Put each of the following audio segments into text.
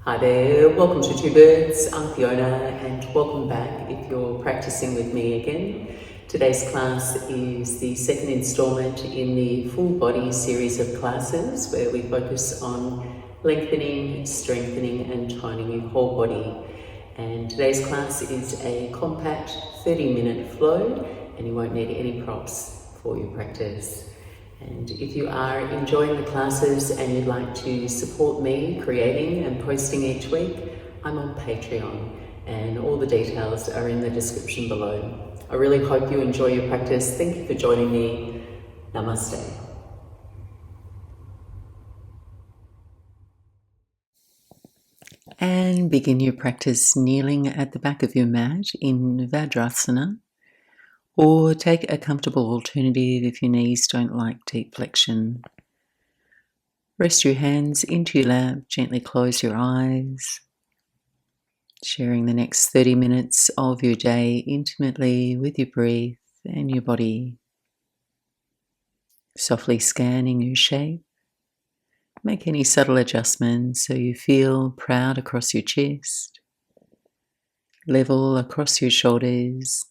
Hi there, welcome to Two Birds. I'm Fiona and welcome back if you're practicing with me again. Today's class is the second installment in the full body series of classes where we focus on lengthening, strengthening and toning your whole body. And today's class is a compact 30-minute flow and you won't need any props for your practice. And if you are enjoying the classes and you'd like to support me creating and posting each week, I'm on Patreon and all the details are in the description below. I really hope you enjoy your practice. Thank you for joining me. Namaste. And begin your practice kneeling at the back of your mat in Vajrasana, or take a comfortable alternative if your knees don't like deep flexion. Rest your hands into your lap, gently close your eyes, sharing the next 30 minutes of your day intimately with your breath and your body. Softly scanning your shape. Make any subtle adjustments so you feel proud across your chest, level across your shoulders,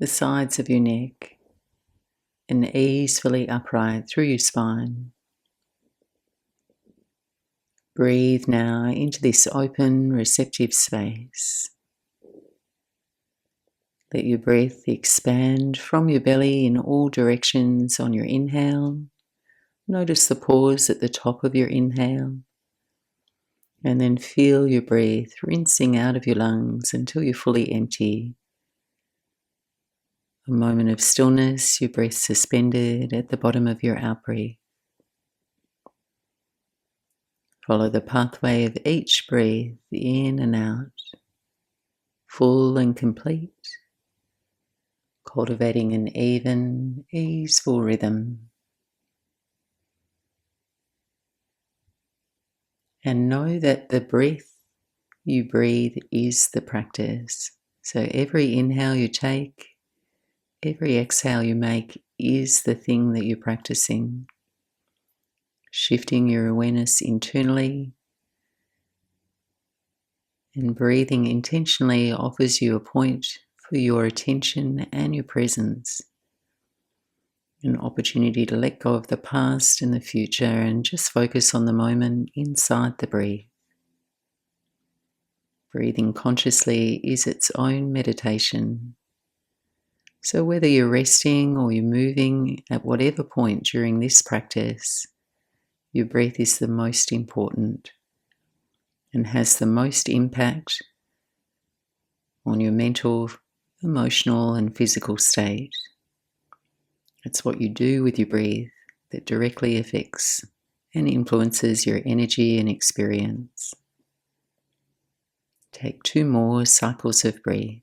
the sides of your neck, and easefully upright through your spine. Breathe now into this open, receptive space. Let your breath expand from your belly in all directions on your inhale. Notice the pause at the top of your inhale. And then feel your breath rinsing out of your lungs until you're fully empty. A moment of stillness, your breath suspended at the bottom of your out-breath. Follow the pathway of each breath in and out, full and complete, cultivating an even, easeful rhythm. And know that the breath you breathe is the practice. So every inhale you take, every exhale you make is the thing that you're practicing. Shifting your awareness internally and breathing intentionally offers you a point for your attention and your presence. An opportunity to let go of the past and the future and just focus on the moment inside the breath. Breathing consciously is its own meditation. So whether you're resting or you're moving at whatever point during this practice, your breath is the most important and has the most impact on your mental, emotional and physical state. It's what you do with your breath that directly affects and influences your energy and experience. Take 2 more cycles of breath.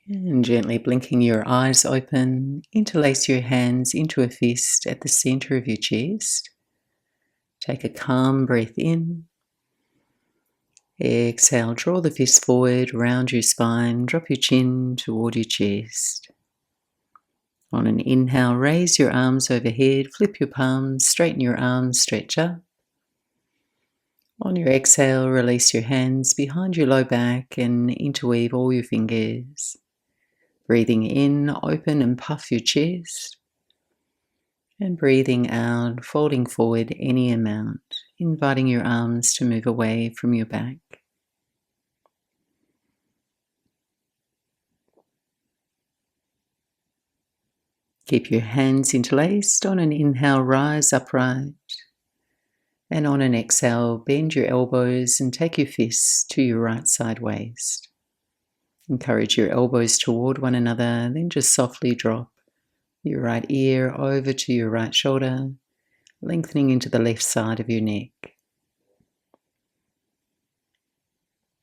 And gently blinking your eyes open, interlace your hands into a fist at the center of your chest. Take a calm breath in. Exhale, draw the fist forward, round your spine, drop your chin toward your chest. On an inhale, raise your arms overhead, flip your palms, straighten your arms, stretch up. On your exhale, release your hands behind your low back and interweave all your fingers. Breathing in, open and puff your chest. And breathing out, folding forward any amount, inviting your arms to move away from your back. Keep your hands interlaced. On an inhale, rise upright. And on an exhale, bend your elbows and take your fists to your right side waist. Encourage your elbows toward one another, then just softly drop your right ear over to your right shoulder, lengthening into the left side of your neck.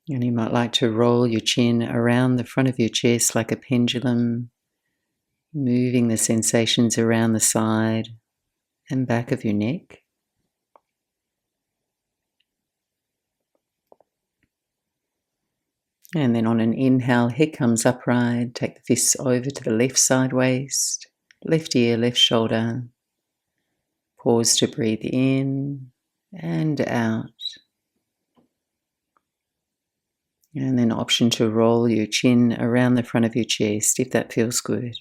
And you might like to roll your chin around the front of your chest like a pendulum, moving the sensations around the side and back of your neck. And then on an inhale, head comes upright. Take the fists over to the left side waist, left ear, left shoulder. Pause to breathe in and out. And then option to roll your chin around the front of your chest if that feels good.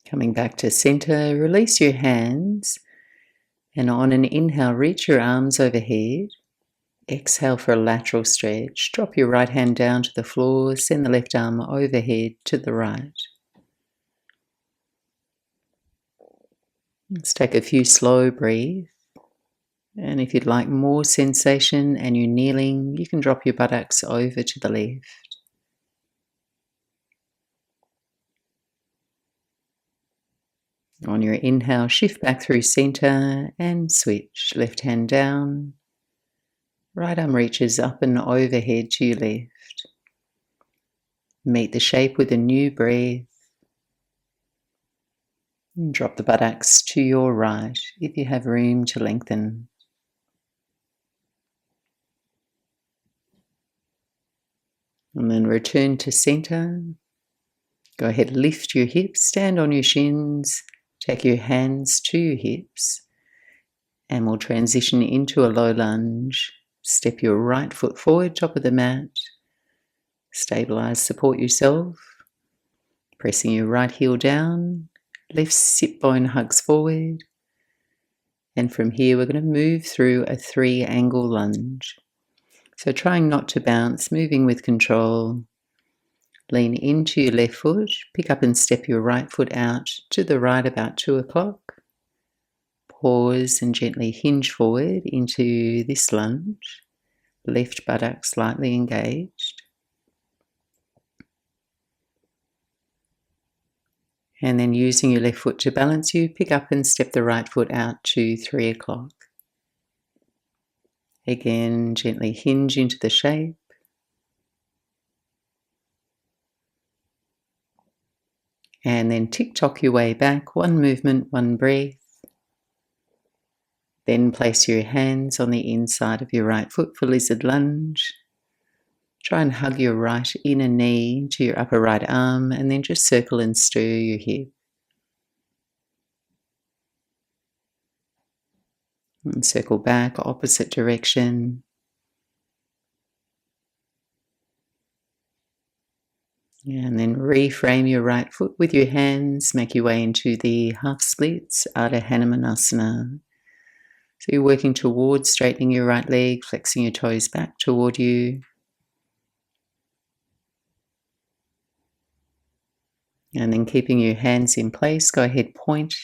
Coming back to center, release your hands, and on an inhale, reach your arms overhead. Exhale for a lateral stretch. Drop your right hand down to the floor, send the left arm overhead to the right. Let's take a few slow breaths. And if you'd like more sensation and you're kneeling, you can drop your buttocks over to the left. On your inhale, shift back through center and switch. Left hand down. Right arm reaches up and overhead to your left. Meet the shape with a new breath. And drop the buttocks to your right if you have room to lengthen. And then return to center. Go ahead, lift your hips, stand on your shins, take your hands to your hips, and we'll transition into a low lunge. Step your right foot forward, top of the mat. Stabilize, support yourself. Pressing your right heel down, left sit bone hugs forward. And from here, we're going to move through a 3-angle lunge. So trying not to bounce, moving with control. Lean into your left foot, pick up and step your right foot out to the right about 2 o'clock. Pause and gently hinge forward into this lunge. Left buttock slightly engaged. And then using your left foot to balance you, pick up and step the right foot out to 3 o'clock. Again, gently hinge into the shape. And then tick-tock your way back, 1 movement, 1 breath. Then place your hands on the inside of your right foot for lizard lunge. Try and hug your right inner knee to your upper right arm, and then just circle and stir your hip. And circle back, opposite direction. And then reframe your right foot with your hands. Make your way into the half splits, Ardha Hanumanasana. So you're working towards straightening your right leg, flexing your toes back toward you. And then keeping your hands in place, go ahead, point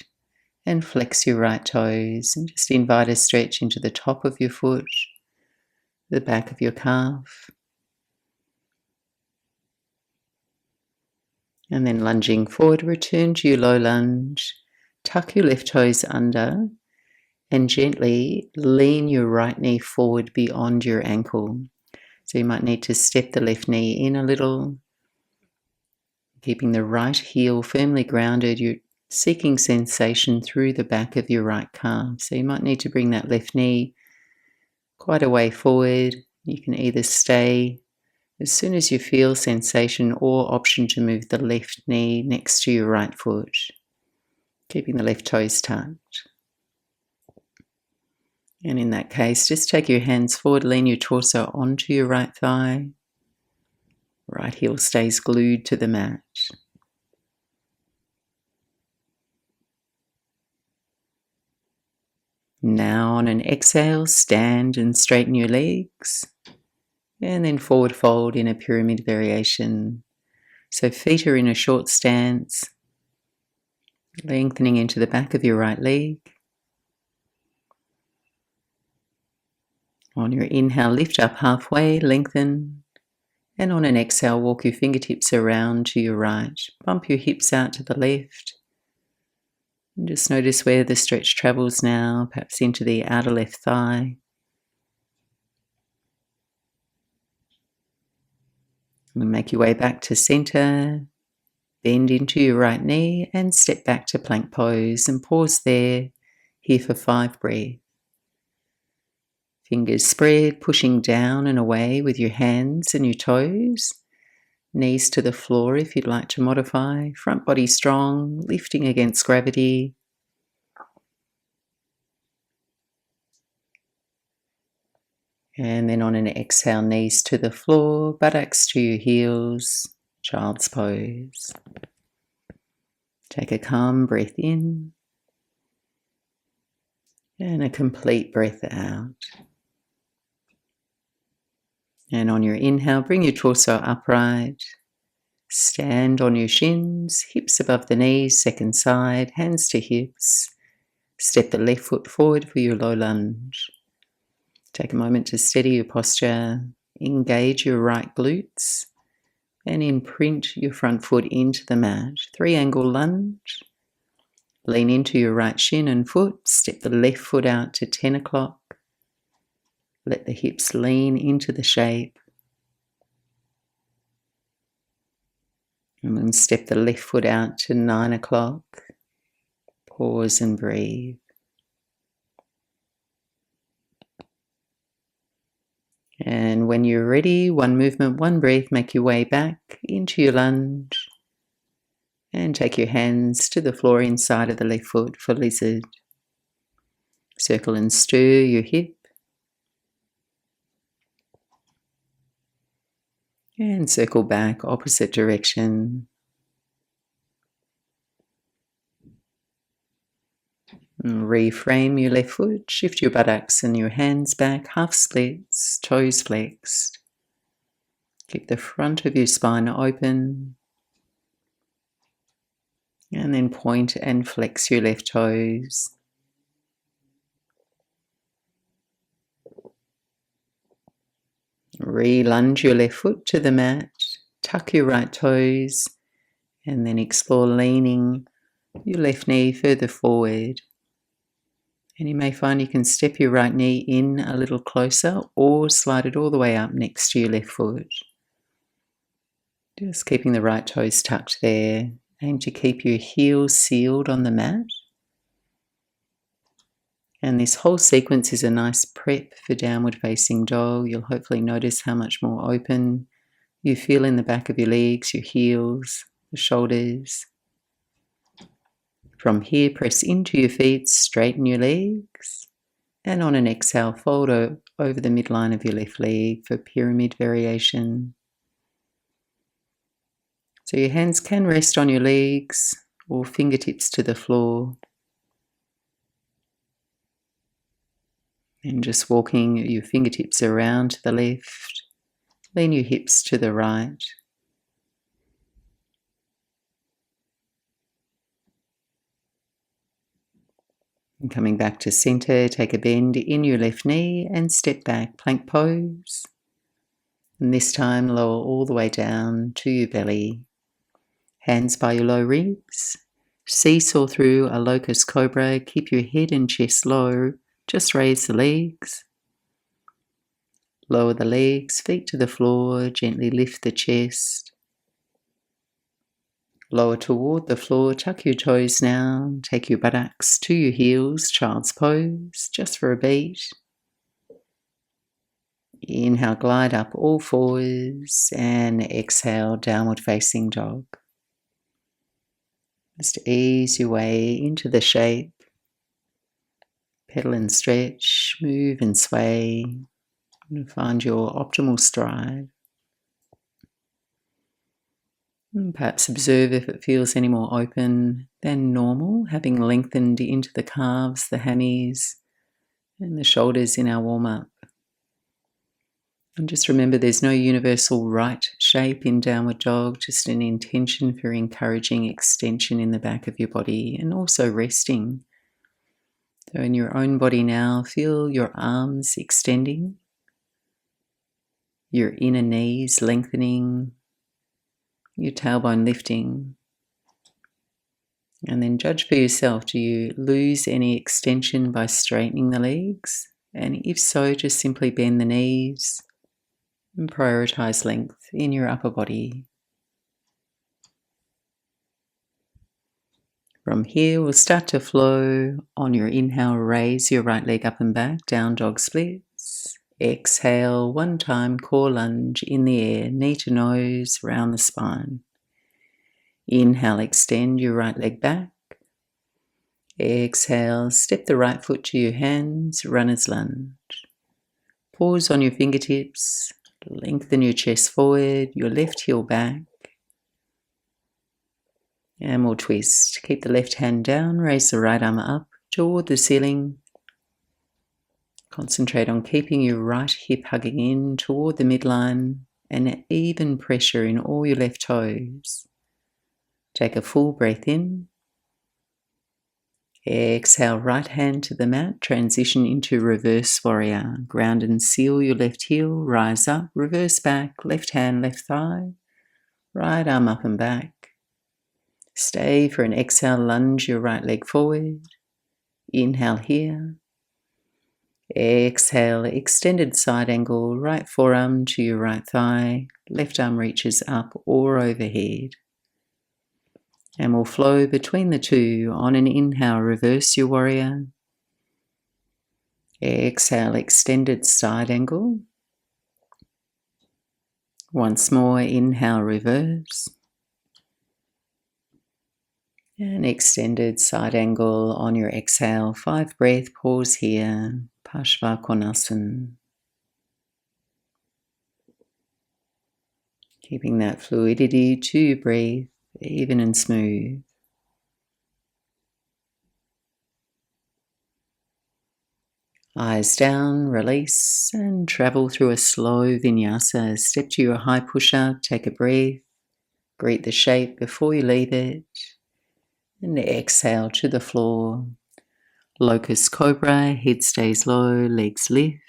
and flex your right toes. And just invite a stretch into the top of your foot, the back of your calf. And then lunging forward, return to your low lunge. Tuck your left toes under and gently lean your right knee forward beyond your ankle. So you might need to step the left knee in a little. Keeping the right heel firmly grounded, you're seeking sensation through the back of your right calf. So you might need to bring that left knee quite a way forward. You can either stay as soon as you feel sensation or option to move the left knee next to your right foot, keeping the left toes tucked. And in that case, just take your hands forward, lean your torso onto your right thigh. Right heel stays glued to the mat. Now on an exhale, stand and straighten your legs. And then forward fold in a pyramid variation. So feet are in a short stance, lengthening into the back of your right leg. On your inhale, lift up halfway, lengthen. And on an exhale, walk your fingertips around to your right. Bump your hips out to the left. And just notice where the stretch travels now, perhaps into the outer left thigh. And make your way back to center. Bend into your right knee and step back to plank pose and pause there, here for 5 breaths. Fingers spread, pushing down and away with your hands and your toes. Knees to the floor if you'd like to modify. Front body strong, lifting against gravity. And then on an exhale, knees to the floor, buttocks to your heels, child's pose. Take a calm breath in and a complete breath out. And on your inhale, bring your torso upright. Stand on your shins, hips above the knees, second side, hands to hips. Step the left foot forward for your low lunge. Take a moment to steady your posture, engage your right glutes, and imprint your front foot into the mat. 3-angle lunge. Lean into your right shin and foot, step the left foot out to 10 o'clock. Let the hips lean into the shape. And then step the left foot out to 9 o'clock. Pause and breathe. And when you're ready, one movement, one breath, make your way back into your lunge. And take your hands to the floor inside of the left foot for lizard. Circle and stir your hip. And circle back, opposite direction. And reframe your left foot, shift your buttocks and your hands back, half splits, toes flexed. Keep the front of your spine open. And then point and flex your left toes. Re-lunge your left foot to the mat, tuck your right toes, and then explore leaning your left knee further forward. And you may find you can step your right knee in a little closer or slide it all the way up next to your left foot. Just keeping the right toes tucked there. Aim to keep your heels sealed on the mat. And this whole sequence is a nice prep for downward facing dog. You'll hopefully notice how much more open you feel in the back of your legs, your heels, the shoulders. From here, press into your feet, straighten your legs. And on an exhale, fold over the midline of your left leg for pyramid variation. So your hands can rest on your legs or fingertips to the floor. And just walking your fingertips around to the left, lean your hips to the right. And coming back to center, take a bend in your left knee and step back, plank pose. And this time lower all the way down to your belly. Hands by your low ribs. Seesaw through a locust cobra. Keep your head and chest low. Just raise the legs. Lower the legs, feet to the floor. Gently lift the chest. Lower toward the floor. Tuck your toes now. Take your buttocks to your heels. Child's pose. Just for a beat. Inhale, glide up all fours. And exhale, downward facing dog. Just ease your way into the shape. Pedal and stretch, move and sway, and find your optimal stride. And perhaps observe if it feels any more open than normal, having lengthened into the calves, the hammies, and the shoulders in our warm-up. And just remember there's no universal right shape in downward dog, just an intention for encouraging extension in the back of your body and also resting. So in your own body now, feel your arms extending, your inner knees lengthening, your tailbone lifting. And then judge for yourself, do you lose any extension by straightening the legs? And if so, just simply bend the knees and prioritize length in your upper body. From here, we'll start to flow. On your inhale, raise your right leg up and back, down dog splits. Exhale, one time, core lunge in the air, knee to nose, round the spine. Inhale, extend your right leg back. Exhale, step the right foot to your hands, runner's lunge. Pause on your fingertips, lengthen your chest forward, your left heel back. And we'll twist. Keep the left hand down, raise the right arm up toward the ceiling. Concentrate on keeping your right hip hugging in toward the midline and even pressure in all your left toes. Take a full breath in. Exhale, right hand to the mat, transition into reverse warrior. Ground and seal your left heel, rise up, reverse back, left hand, left thigh, right arm up and back. Stay for an exhale, lunge your right leg forward. Inhale here. Exhale, extended side angle, right forearm to your right thigh, left arm reaches up or overhead. And we'll flow between the two. On an inhale, reverse your warrior. Exhale, extended side angle. Once more, inhale, reverse. And extended side angle on your exhale. 5 breath, pause here. Parshva. Keeping that fluidity to your breath, even and smooth. Eyes down, release, and travel through a slow vinyasa. Step to your high push-up, take a breath, greet the shape before you leave it, and exhale to the floor. Locust cobra, head stays low, legs lift.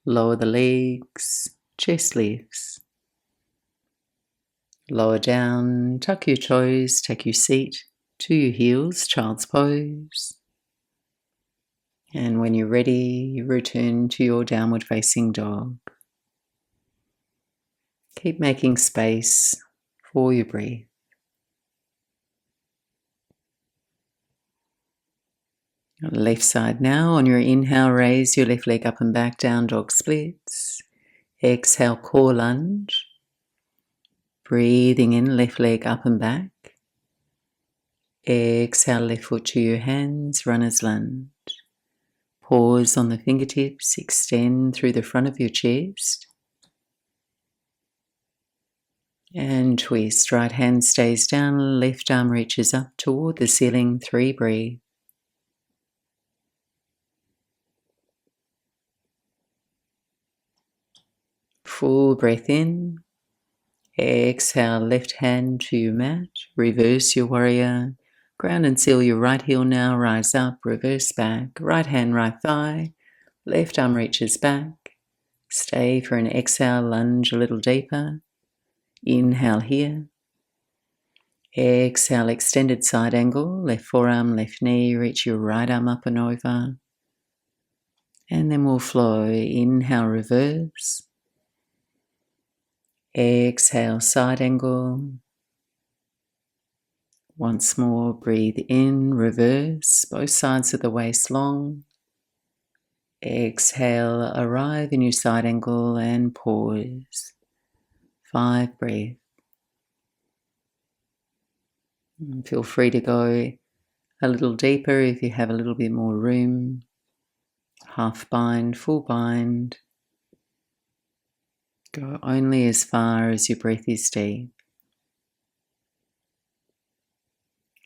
Lower the legs, chest lifts. Lower down, tuck your toes, take your seat to your heels, child's pose. And when you're ready, you return to your downward facing dog. Keep making space for your breath. Left side now. On your inhale, raise your left leg up and back, down dog splits. Exhale, core lunge. Breathing in, left leg up and back. Exhale, left foot to your hands, runner's lunge. Pause on the fingertips, extend through the front of your chest. And twist. Right hand stays down, left arm reaches up toward the ceiling. 3 breathe. Full breath in. Exhale, left hand to your mat. Reverse your warrior. Ground and seal your right heel now. Rise up, reverse back. Right hand, right thigh. Left arm reaches back. Stay for an exhale, lunge a little deeper. Inhale here. Exhale, extended side angle. Left forearm, left knee. Reach your right arm up and over. And then we'll flow. Inhale, reverse. Exhale, side angle. Once more, breathe in, reverse, both sides of the waist long. Exhale, arrive in your side angle and pause. 5 breaths. And feel free to go a little deeper if you have a little bit more room. Half bind, full bind. Go only as far as your breath is deep.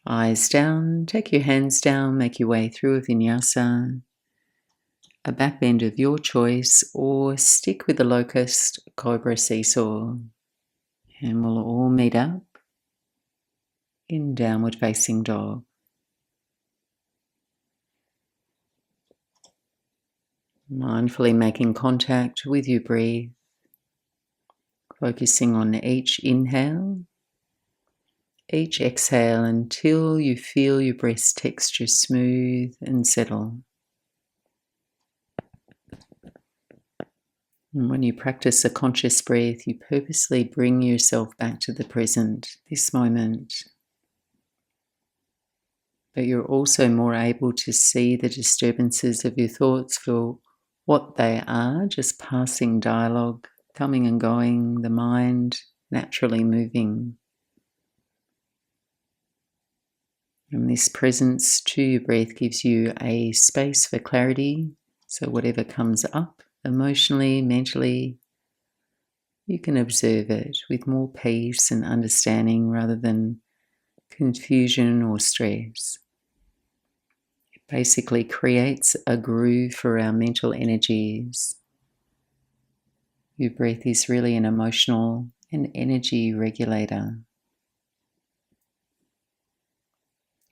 Eyes down, take your hands down, make your way through a vinyasa, a back bend of your choice, or stick with the locust cobra seesaw. And we'll all meet up in downward facing dog. Mindfully making contact with your breath, focusing on each inhale, each exhale until you feel your breast texture smooth and settle. And when you practice a conscious breath, you purposely bring yourself back to the present, this moment. But you're also more able to see the disturbances of your thoughts, feel what they are, just passing dialogue, coming and going, the mind naturally moving. And this presence to your breath gives you a space for clarity. So whatever comes up emotionally, mentally, you can observe it with more peace and understanding rather than confusion or stress. It basically creates a groove for our mental energies. Your breath is really an emotional and energy regulator.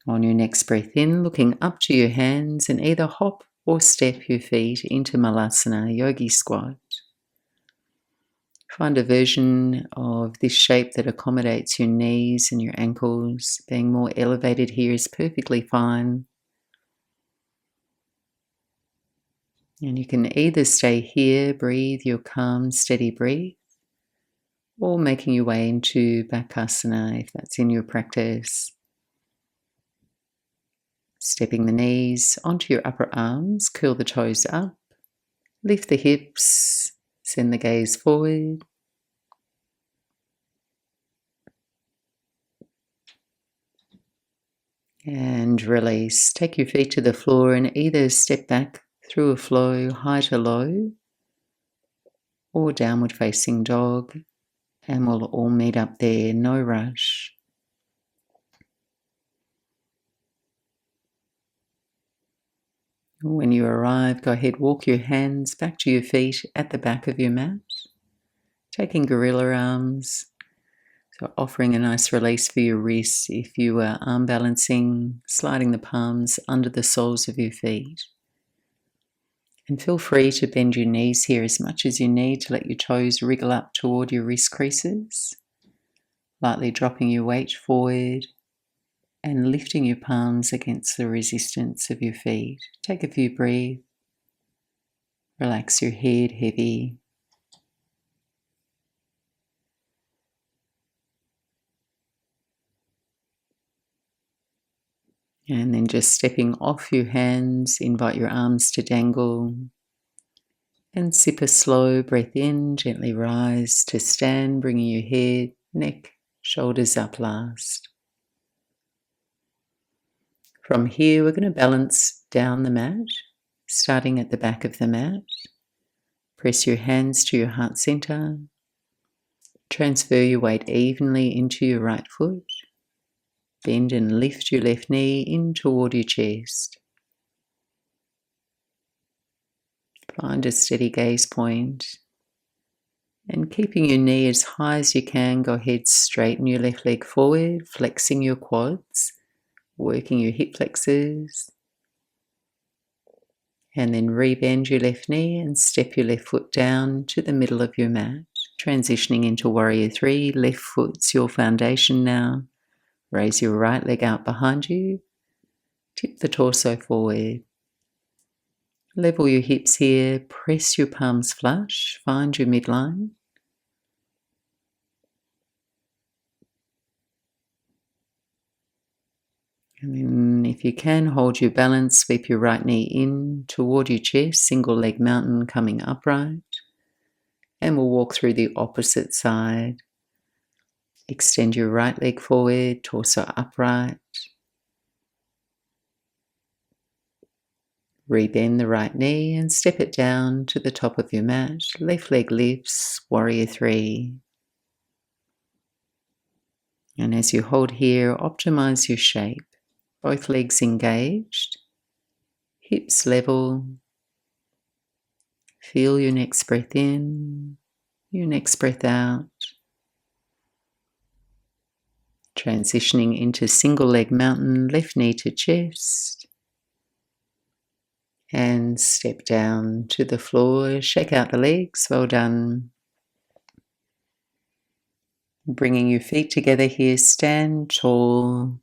On your next breath in, looking up to your hands, and either hop or step your feet into Malasana, Yogi squat. Find a version of this shape that accommodates your knees and your ankles. Being more elevated here is perfectly fine. And you can either stay here, breathe your calm, steady breath, or making your way into Bakasana if that's in your practice. Stepping the knees onto your upper arms, curl the toes up, lift the hips, send the gaze forward. And release. Take your feet to the floor and either step back through a flow, high to low, or downward facing dog. And we'll all meet up there, no rush. When you arrive, go ahead, walk your hands back to your feet at the back of your mat, taking gorilla arms. So offering a nice release for your wrists if you are arm balancing, sliding the palms under the soles of your feet. And feel free to bend your knees here as much as you need to let your toes wriggle up toward your wrist creases, lightly dropping your weight forward and lifting your palms against the resistance of your feet. Take a few breaths. Relax your head heavy. And then just stepping off your hands, invite your arms to dangle. And sip a slow breath in, gently rise to stand, bringing your head, neck, shoulders up last. From here, we're going to balance down the mat, starting at the back of the mat. Press your hands to your heart center. Transfer your weight evenly into your right foot. Bend and lift your left knee in toward your chest. Find a steady gaze point. And keeping your knee as high as you can, go ahead, straighten your left leg forward, flexing your quads, working your hip flexors. And then rebend your left knee and step your left foot down to the middle of your mat. Transitioning into Warrior 3, left foot's your foundation now. Raise your right leg out behind you. Tip the torso forward. Level your hips here. Press your palms flush. Find your midline. And then if you can, hold your balance. Sweep your right knee in toward your chest. Single leg mountain coming upright. And we'll walk through the opposite side. Extend your right leg forward, torso upright. Rebend the right knee and step it down to the top of your mat. Left leg lifts, Warrior 3. And as you hold here, optimize your shape. Both legs engaged, hips level. Feel your next breath in, your next breath out. Transitioning into single leg mountain, left knee to chest. And step down to the floor, shake out the legs, well done. Bringing your feet together here, stand tall.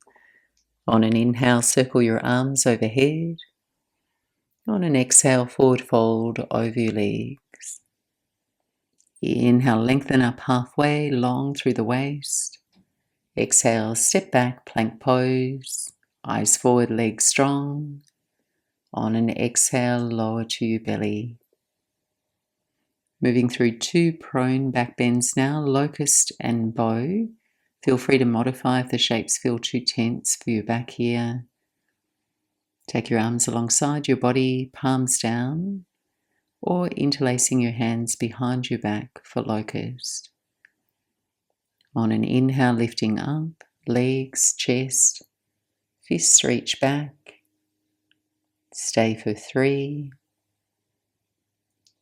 On an inhale, circle your arms overhead. On an exhale, forward fold over your legs. Inhale, lengthen up halfway, long through the waist. Exhale, step back, plank pose. Eyes forward, legs strong. On an exhale, lower to your belly. Moving through 2 prone back bends now, locust and bow. Feel free to modify if the shapes feel too tense for your back here. Take your arms alongside your body, palms down, or interlacing your hands behind your back for locust. On an inhale, lifting up, legs, chest, fists reach back. Stay for 3,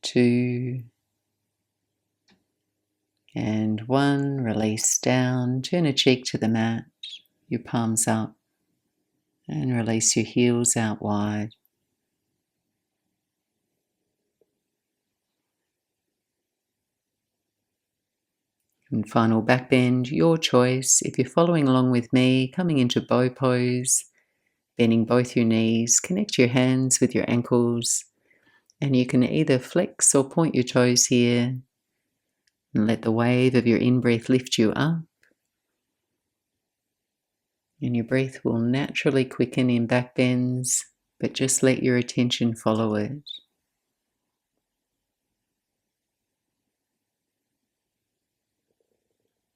2, and 1. Release down, turn a cheek to the mat, your palms up, and release your heels out wide. And final back bend, your choice. If you're following along with me, coming into bow pose, bending both your knees, connect your hands with your ankles, and you can either flex or point your toes here, and let the wave of your in-breath lift you up, and your breath will naturally quicken in back bends, but just let your attention follow it.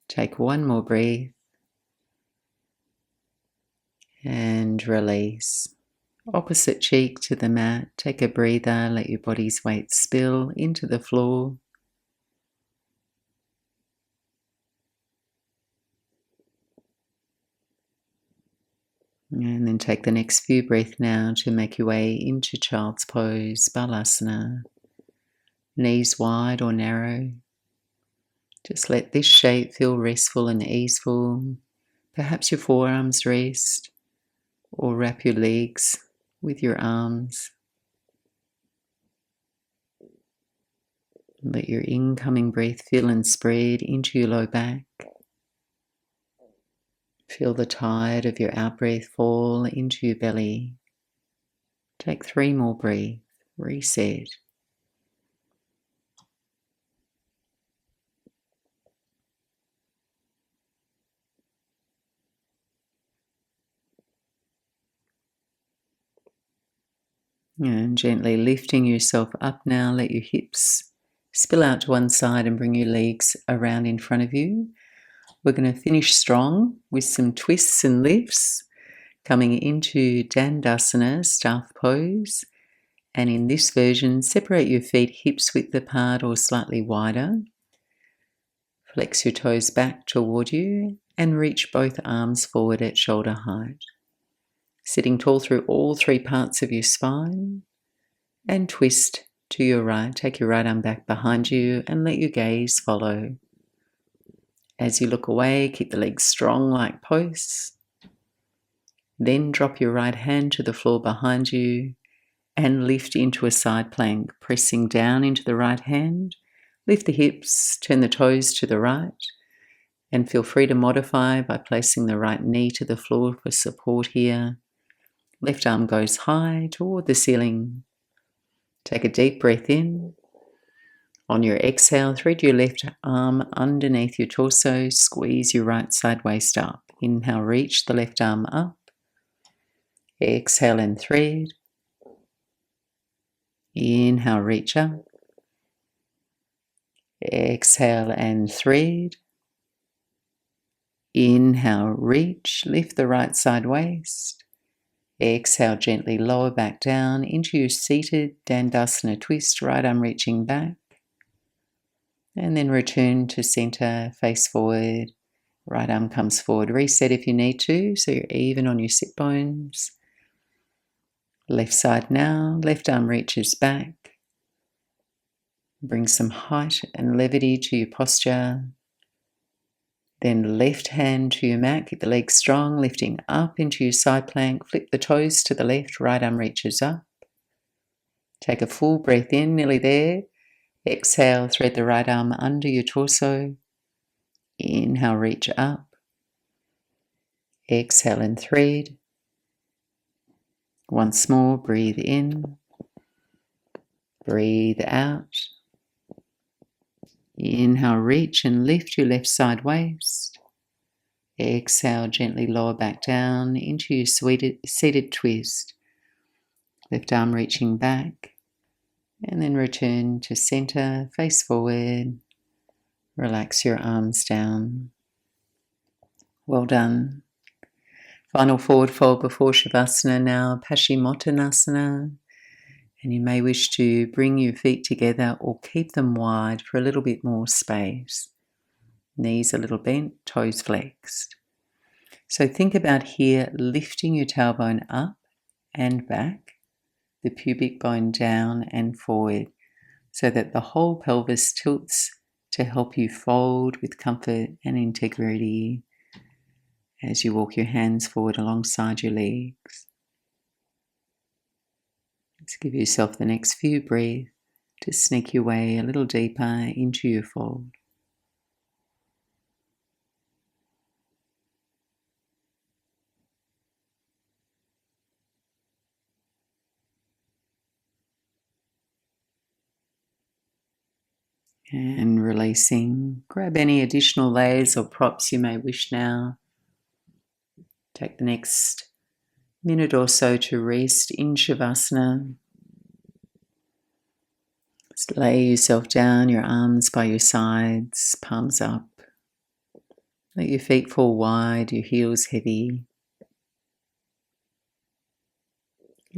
Take one more breath and release. Opposite cheek to the mat. Take a breather, let your body's weight spill into the floor. And then take the next few breaths now to make your way into child's pose, balasana. Knees wide or narrow. Just let this shape feel restful and easeful. Perhaps your forearms rest, or wrap your legs with your arms. Let your incoming breath fill and spread into your low back. Feel the tide of your out-breath fall into your belly. Take 3 more breaths. Reset. And gently lifting yourself up now, let your hips spill out to one side and bring your legs around in front of you. We're going to finish strong with some twists and lifts, coming into Dandasana, staff pose. And in this version, separate your feet hips width apart or slightly wider. Flex your toes back toward you and reach both arms forward at shoulder height. Sitting tall through all 3 parts of your spine, and twist to your right. Take your right arm back behind you and let your gaze follow. As you look away, keep the legs strong like posts. Then drop your right hand to the floor behind you and lift into a side plank, pressing down into the right hand. Lift the hips, turn the toes to the right, and feel free to modify by placing the right knee to the floor for support here. Left arm goes high toward the ceiling. Take a deep breath in. On your exhale, thread your left arm underneath your torso. Squeeze your right side waist up. Inhale, reach the left arm up. Exhale and thread. Inhale, reach up. Exhale and thread. Inhale, reach. Lift the right side waist. Exhale, gently lower back down into your seated Dandasana twist, right arm reaching back. And then return to center, face forward, right arm comes forward. Reset if you need to, so you're even on your sit bones. Left side now, left arm reaches back. Bring some height and levity to your posture. Then left hand to your mat, keep the legs strong, lifting up into your side plank. Flip the toes to the left, right arm reaches up. Take a full breath in, nearly there. Exhale, thread the right arm under your torso. Inhale, reach up. Exhale and thread. Once more, breathe in. Breathe out. Inhale, reach and lift your left side waist. Exhale, gently lower back down into your seated twist. Left arm reaching back. And then return to center, face forward. Relax your arms down. Well done. Final forward fold before shavasana now, Paschimottanasana. And you may wish to bring your feet together or keep them wide for a little bit more space. Knees a little bent, toes flexed. So think about here lifting your tailbone up and back, the pubic bone down and forward, so that the whole pelvis tilts to help you fold with comfort and integrity as you walk your hands forward alongside your legs. Let's give yourself the next few breaths to sneak your way a little deeper into your fold. And releasing, grab any additional layers or props you may wish now. Take the next minute or so to rest in shavasana. Just lay yourself down, your arms by your sides, palms up. Let your feet fall wide, your heels heavy.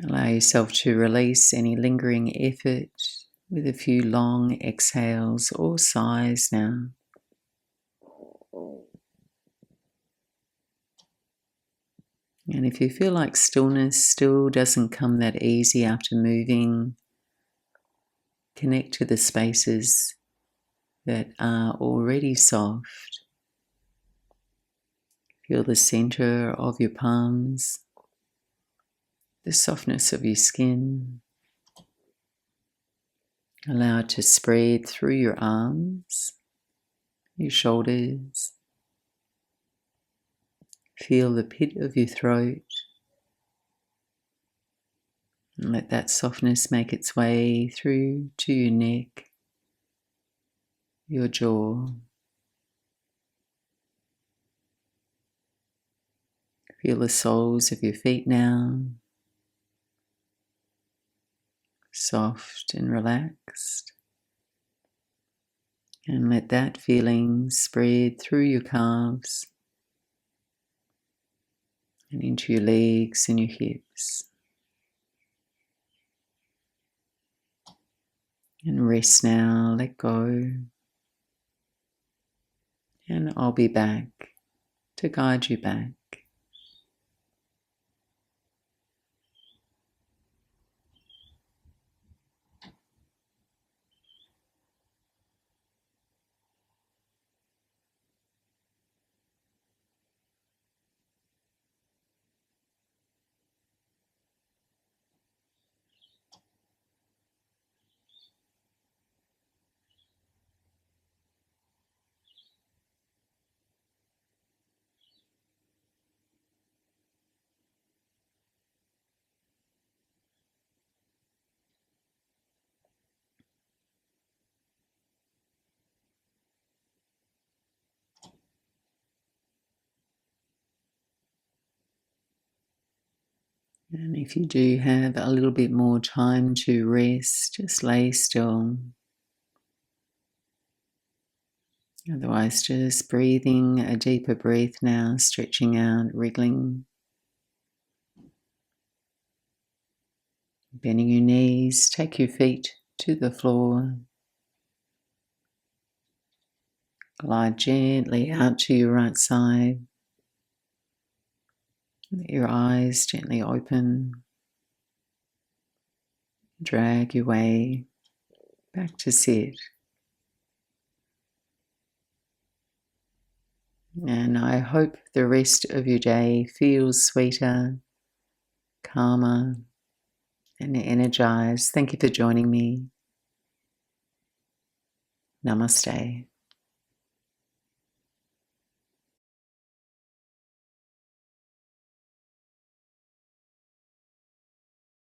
Allow yourself to release any lingering effort with a few long exhales or sighs now. And if you feel like stillness still doesn't come that easy after moving, connect to the spaces that are already soft. Feel the center of your palms, the softness of your skin. Allow it to spread through your arms, your shoulders. Feel the pit of your throat. And let that softness make its way through to your neck, your jaw. Feel the soles of your feet now, soft and relaxed. And let that feeling spread through your calves and into your legs and your hips. And rest now, let go. And I'll be back to guide you back. And if you do have a little bit more time to rest, just lay still. Otherwise, just breathing a deeper breath now, stretching out, wriggling. Bending your knees, take your feet to the floor. Glide gently out to your right side. Let your eyes gently open. Drag your way back to sit. And I hope the rest of your day feels sweeter, calmer, and energized. Thank you for joining me. Namaste.